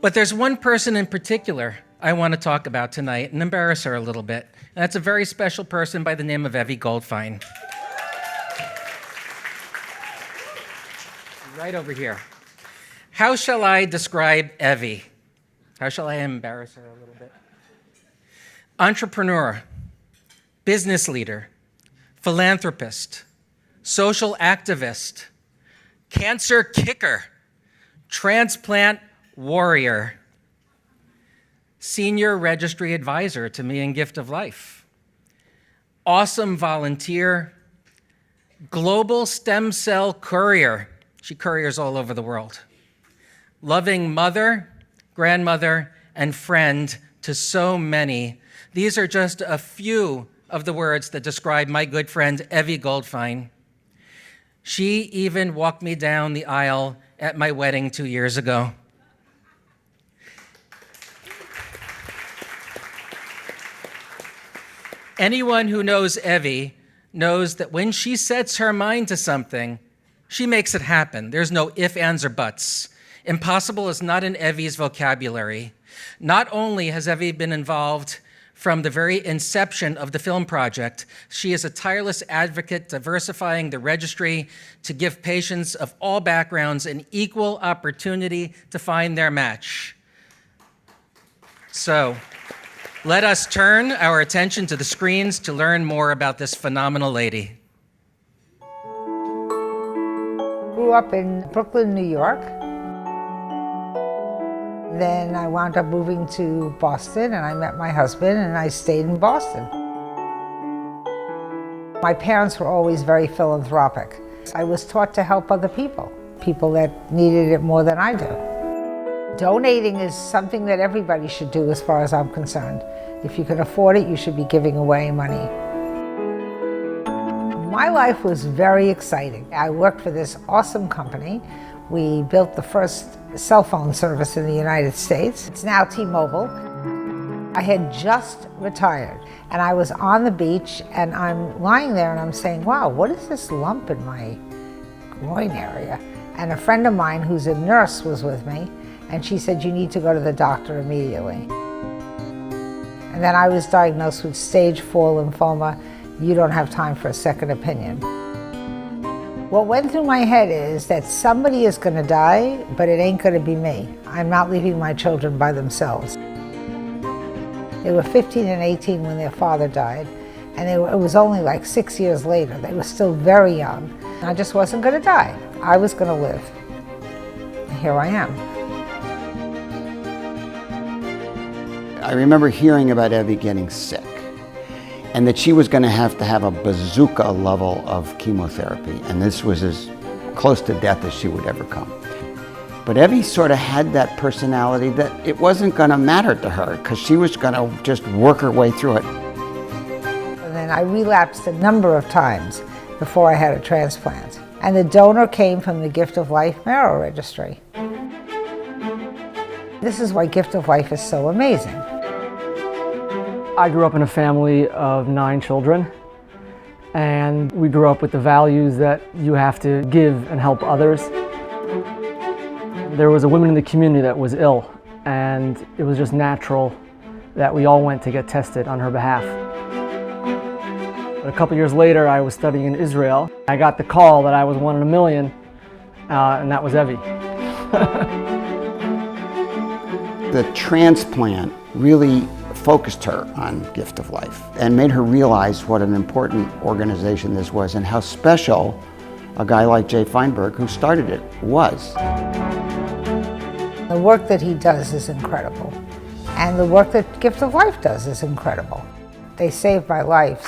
But there's one person in particular I want to talk about tonight and embarrass her a little bit. And that's a very special person by the name of Evie Goldfine. Right over here. How shall I describe Evie? How shall I embarrass her a little bit? Entrepreneur, business leader, philanthropist, social activist, cancer kicker, transplant warrior, senior registry advisor to me in Gift of Life, awesome volunteer, global stem cell courier. She couriers all over the world. Loving mother, grandmother, and friend to so many. These are just a few of the words that describe my good friend, Evie Goldfine. She even walked me down the aisle at my wedding 2 years ago. Anyone who knows Evie knows that when she sets her mind to something, she makes it happen. There's no ifs, ands, or buts. Impossible is not in Evie's vocabulary. Not only has Evie been involved from the very inception of the film project, she is a tireless advocate diversifying the registry to give patients of all backgrounds an equal opportunity to find their match. So, let us turn our attention to the screens to learn more about this phenomenal lady. Grew up in Brooklyn, New York. Then I wound up moving to Boston and I met my husband and I stayed in Boston. My parents were always very philanthropic. I was taught to help other people that needed it more than I do. Donating is something that everybody should do as far as I'm concerned. If you can afford it, you should be giving away money. My life was very exciting. I worked for this awesome company. We built the first cell phone service in the United States. It's now T-Mobile. I had just retired and I was on the beach and I'm lying there and I'm saying, wow, what is this lump in my groin area? And a friend of mine who's a nurse was with me and she said, you need to go to the doctor immediately. And then I was diagnosed with stage 4 lymphoma. You don't have time for a second opinion. What went through my head is that somebody is going to die, but it ain't going to be me. I'm not leaving my children by themselves. They were 15 and 18 when their father died, and it was only like 6 years later. They were still very young. I just wasn't going to die. I was going to live. And here I am. I remember hearing about Evie getting sick and that she was going to have a bazooka level of chemotherapy, and this was as close to death as she would ever come. But Evie sort of had that personality that it wasn't going to matter to her because she was going to just work her way through it. And then I relapsed a number of times before I had a transplant. And the donor came from the Gift of Life Marrow Registry. This is why Gift of Life is so amazing. I grew up in a family of 9 children, and we grew up with the values that you have to give and help others. There was a woman in the community that was ill, and it was just natural that we all went to get tested on her behalf. But a couple years later, I was studying in Israel. I got the call that I was 1 in a million, and that was Evie. The transplant really focused her on Gift of Life and made her realize what an important organization this was and how special a guy like Jay Feinberg, who started it, was. The work that he does is incredible, and the work that Gift of Life does is incredible. They saved my life.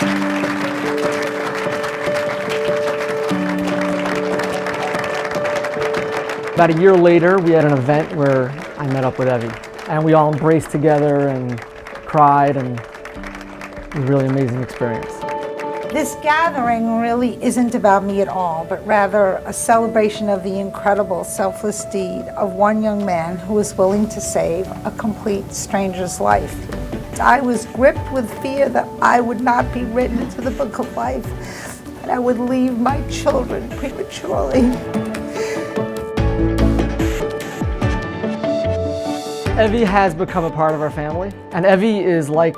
About a year later, we had an event where I met up with Evie, and we all embraced together and cried, and it was a really amazing experience. This gathering really isn't about me at all, but rather a celebration of the incredible selfless deed of one young man who was willing to save a complete stranger's life. I was gripped with fear that I would not be written into the book of life, and I would leave my children prematurely. Evie has become a part of our family, and Evie is like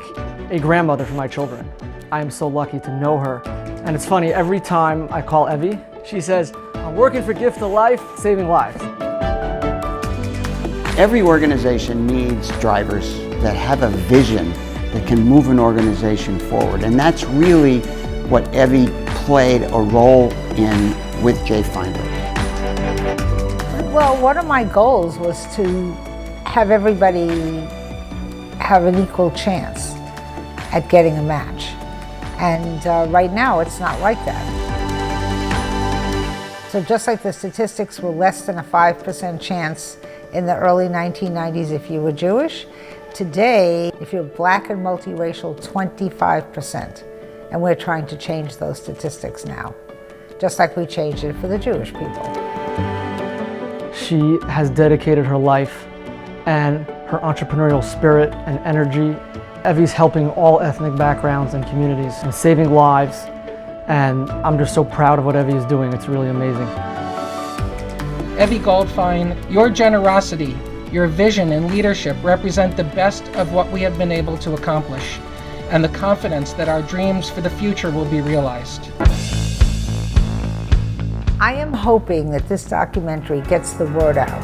a grandmother for my children. I am so lucky to know her. And it's funny, every time I call Evie, she says, "I'm working for Gift of Life, saving lives." Every organization needs drivers that have a vision that can move an organization forward. And that's really what Evie played a role in with Jay Feinberg. Well, one of my goals was to have everybody have an equal chance at getting a match. And right now, it's not like that. So just like the statistics were less than a 5% chance in the early 1990s if you were Jewish, today, if you're black and multiracial, 25%. And we're trying to change those statistics now, just like we changed it for the Jewish people. She has dedicated her life and her entrepreneurial spirit and energy. Evie's helping all ethnic backgrounds and communities and saving lives. And I'm just so proud of what Evie is doing. It's really amazing. Evie Goldfine, your generosity, your vision and leadership represent the best of what we have been able to accomplish, and the confidence that our dreams for the future will be realized. I am hoping that this documentary gets the word out.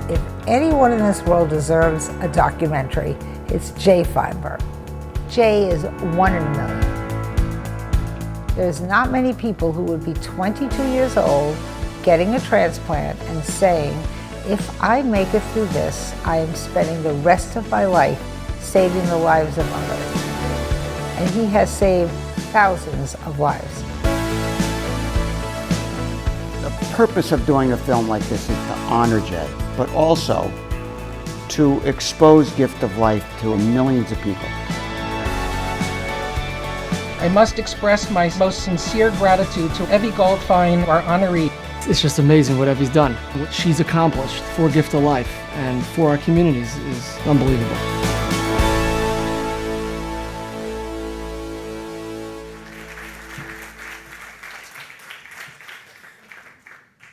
If anyone in this world deserves a documentary, it's Jay Feinberg. Jay is 1 in a million. There's not many people who would be 22 years old, getting a transplant and saying, if I make it through this, I am spending the rest of my life saving the lives of others. And he has saved thousands of lives. The purpose of doing a film like this is to honor Jay, but also to expose Gift of Life to millions of people. I must express my most sincere gratitude to Evie Goldfine, our honoree. It's just amazing what Evie's done. What she's accomplished for Gift of Life and for our communities is unbelievable.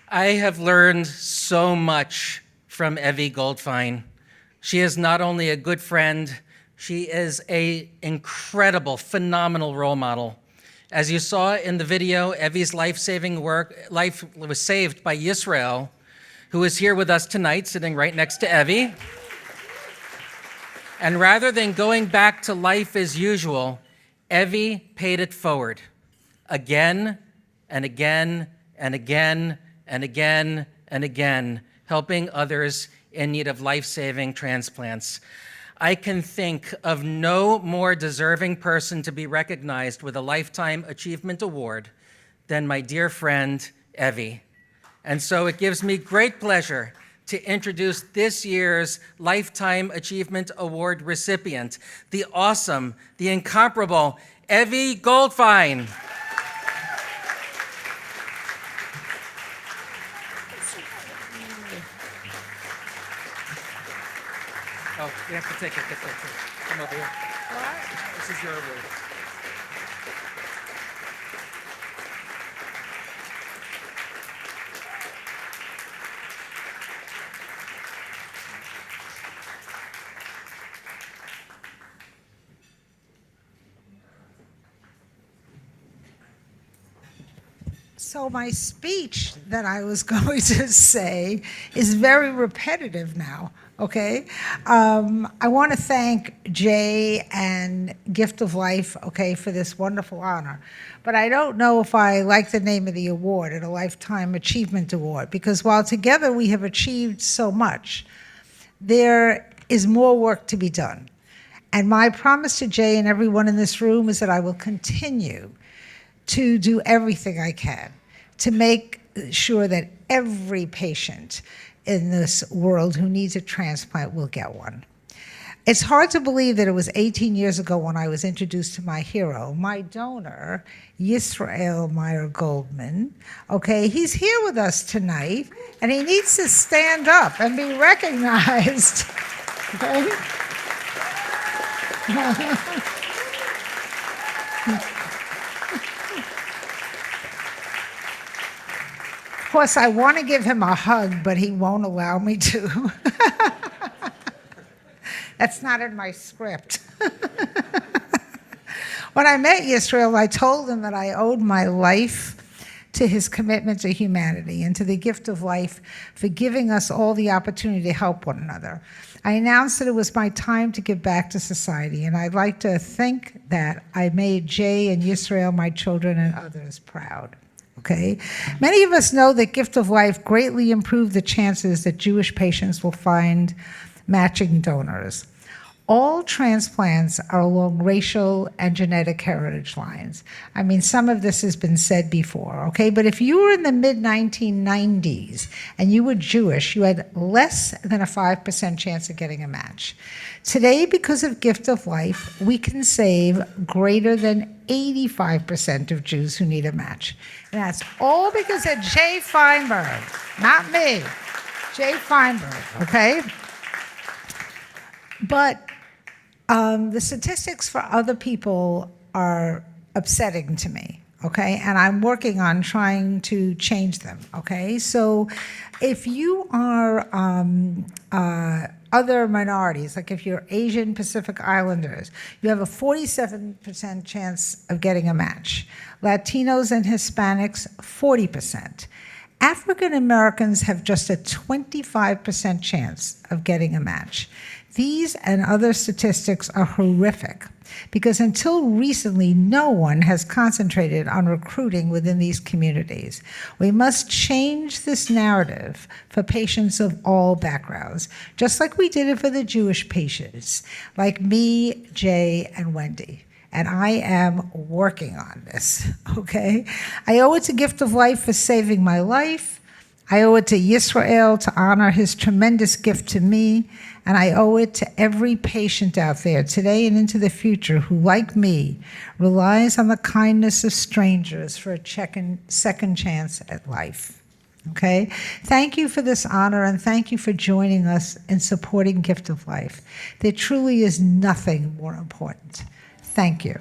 I have learned so much from Evie Goldfine. She is not only a good friend, she is an incredible, phenomenal role model. As you saw in the video, Evie's life was saved by Yisrael, who is here with us tonight, sitting right next to Evie. And rather than going back to life as usual, Evie paid it forward again and again and again and again and again, helping others in need of life-saving transplants. I can think of no more deserving person to be recognized with a Lifetime Achievement Award than my dear friend, Evie. And so it gives me great pleasure to introduce this year's Lifetime Achievement Award recipient, the awesome, the incomparable Evie Goldfine. Oh, you have to take it. Come over here. What? This is your award. So my speech that I was going to say is very repetitive now, okay? I want to thank Jay and Gift of Life, okay, for this wonderful honor. But I don't know if I like the name of the award, a Lifetime Achievement Award, because while together we have achieved so much, there is more work to be done. And my promise to Jay and everyone in this room is that I will continue to do everything I can to make sure that every patient in this world who needs a transplant will get one. It's hard to believe that it was 18 years ago when I was introduced to my hero, my donor, Yisrael Meyer Goldman. Okay, he's here with us tonight, and he needs to stand up and be recognized. Okay? Of course, I want to give him a hug, but he won't allow me to. That's not in my script. When I met Yisrael, I told him that I owed my life to his commitment to humanity and to the gift of life for giving us all the opportunity to help one another. I announced that it was my time to give back to society, and I'd like to think that I made Jay and Yisrael, my children, and others proud. Okay? Many of us know that gift of life greatly improved the chances that Jewish patients will find matching donors. All transplants are along racial and genetic heritage lines. I mean, some of this has been said before, okay? But if you were in the mid-1990s and you were Jewish, you had less than a 5% chance of getting a match. Today, because of gift of life, we can save greater than 85% of Jews who need a match. And that's all because of Jay Feinberg, not me, Jay Feinberg, okay? But the statistics for other people are upsetting to me, okay? And I'm working on trying to change them, okay? So if you are other minorities, like if you're Asian Pacific Islanders, you have a 47% chance of getting a match. Latinos and Hispanics, 40%. African Americans have just a 25% chance of getting a match. These and other statistics are horrific because until recently, no one has concentrated on recruiting within these communities. We must change this narrative for patients of all backgrounds, just like we did it for the Jewish patients, like me, Jay, and Wendy. And I am working on this, okay? I owe it to Gift of Life for saving my life. I owe it to Yisrael to honor his tremendous gift to me, and I owe it to every patient out there today and into the future who, like me, relies on the kindness of strangers for a second chance at life. Okay? Thank you for this honor, and thank you for joining us in supporting Gift of Life. There truly is nothing more important. Thank you.